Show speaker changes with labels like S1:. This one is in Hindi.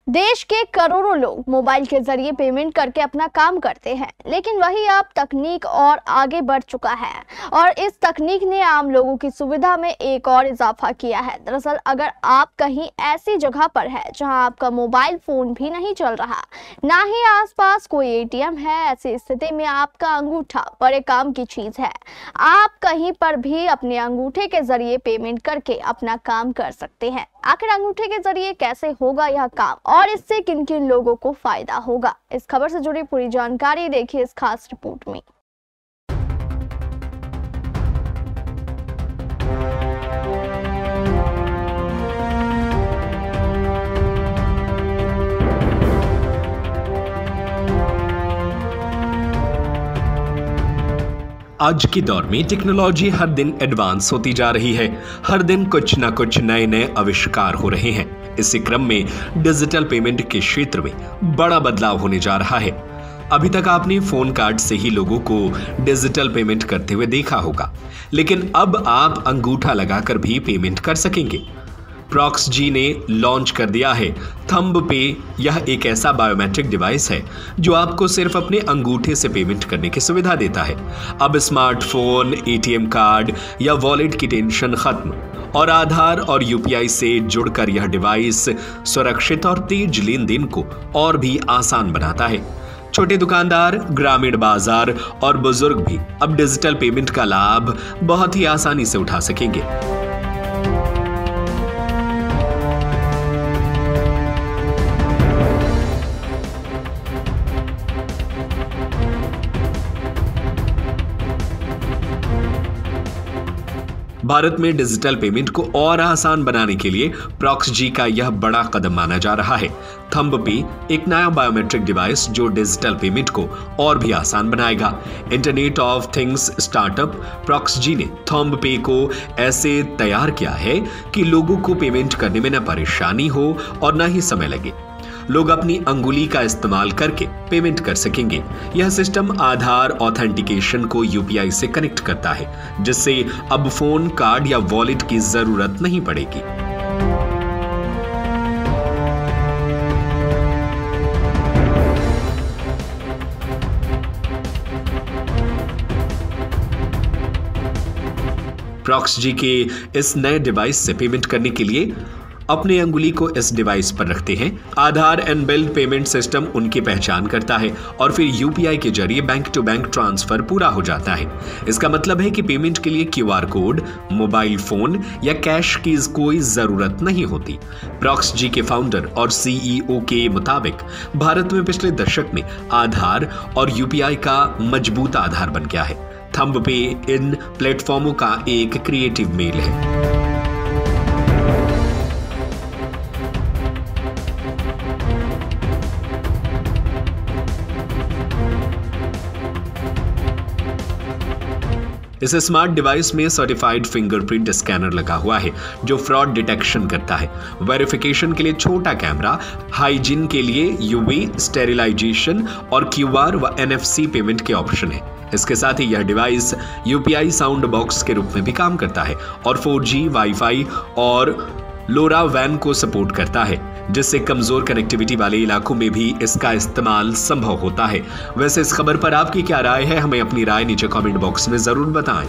S1: देश के करोड़ों लोग मोबाइल के जरिए पेमेंट करके अपना काम करते हैं, लेकिन वही अब तकनीक और आगे बढ़ चुका है और इस तकनीक ने आम लोगों की सुविधा में एक और इजाफा किया है। दरअसल अगर आप कहीं ऐसी जगह पर है जहां आपका मोबाइल फोन भी नहीं चल रहा, ना ही आसपास कोई एटीएम है, ऐसी स्थिति में आपका अंगूठा बड़े काम की चीज है। आप कहीं पर भी अपने अंगूठे के जरिए पेमेंट करके अपना काम कर सकते हैं। आखिर अंगूठे के जरिए कैसे होगा यह काम और इससे किन किन लोगों को फायदा होगा, इस खबर से जुड़ी पूरी जानकारी देखिए इस खास रिपोर्ट में।
S2: आज के दौर में टेक्नोलॉजी हर दिन एडवांस होती जा रही है। हर दिन कुछ ना कुछ नए नए आविष्कार हो रहे हैं। इसी क्रम में डिजिटल पेमेंट के क्षेत्र में बड़ा बदलाव होने जा रहा है। अभी तक आपने फोन कार्ड से ही लोगों को डिजिटल पेमेंट करते हुए देखा होगा, लेकिन अब आप अंगूठा लगाकर भी पेमेंट कर सकेंगे। प्रॉक्सजी ने लॉन्च कर दिया है थंब पे। यह एक ऐसा बायोमेट्रिक डिवाइस है जो आपको सिर्फ अपने अंगूठे से पेमेंट करने की सुविधा देता है। अब स्मार्टफोन, एटीएम कार्ड या वॉलेट की टेंशन खत्म और आधार और यूपीआई से जुड़कर यह डिवाइस सुरक्षित और तेज लेन देन को और भी आसान बनाता है। छोटे दुकानदार, ग्रामीण बाजार और बुजुर्ग भी अब डिजिटल पेमेंट का लाभ बहुत ही आसानी से उठा सकेंगे। भारत में डिजिटल पेमेंट को और आसान बनाने के लिए प्रॉक्सजी का यह बड़ा कदम माना जा रहा है। थंब पे एक नया बायोमेट्रिक डिवाइस जो डिजिटल पेमेंट को और भी आसान बनाएगा। इंटरनेट ऑफ थिंग्स स्टार्टअप प्रॉक्सजी ने थंब पे को ऐसे तैयार किया है कि लोगों को पेमेंट करने में न परेशानी हो और न ही समय लगे। लोग अपनी अंगुली का इस्तेमाल करके पेमेंट कर सकेंगे। यह सिस्टम आधार ऑथेंटिकेशन को यूपीआई से कनेक्ट करता है, जिससे अब फोन, कार्ड या वॉलेट की जरूरत नहीं पड़ेगी। प्रॉक्सजी के इस नए डिवाइस से पेमेंट करने के लिए अपने अंगुली को इस डिवाइस पर रखते हैं। आधार इनबिल्ट पेमेंट सिस्टम उनकी पहचान करता है और फिर यूपीआई के जरिए बैंक टू बैंक ट्रांसफर पूरा हो जाता है। इसका मतलब है कि पेमेंट के लिए क्यूआर कोड, मोबाइल फोन या कैश की कोई जरूरत नहीं होती। प्रॉक्सजी के फाउंडर और सीईओ के मुताबिक भारत में पिछले दशक में आधार और यूपीआई का मजबूत आधार बन गया है। थंब पे इन प्लेटफॉर्मों का एक क्रिएटिव मेल है। इस स्मार्ट डिवाइस में सर्टिफाइड फिंगरप्रिंट स्कैनर लगा हुआ है जो फ्रॉड डिटेक्शन करता है। वेरिफिकेशन के लिए छोटा कैमरा, हाइजीन के लिए यूवी स्टेरिलाइजेशन और क्यूआर व एनएफसी पेमेंट के ऑप्शन है। इसके साथ ही यह डिवाइस यूपीआई साउंड बॉक्स के रूप में भी काम करता है और 4G, वाईफाई और लोरा वैन को सपोर्ट करता है, जिससे कमजोर कनेक्टिविटी वाले इलाकों में भी इसका इस्तेमाल संभव होता है। वैसे इस खबर पर आपकी क्या राय है? हमें अपनी राय नीचे कमेंट बॉक्स में जरूर बताएं।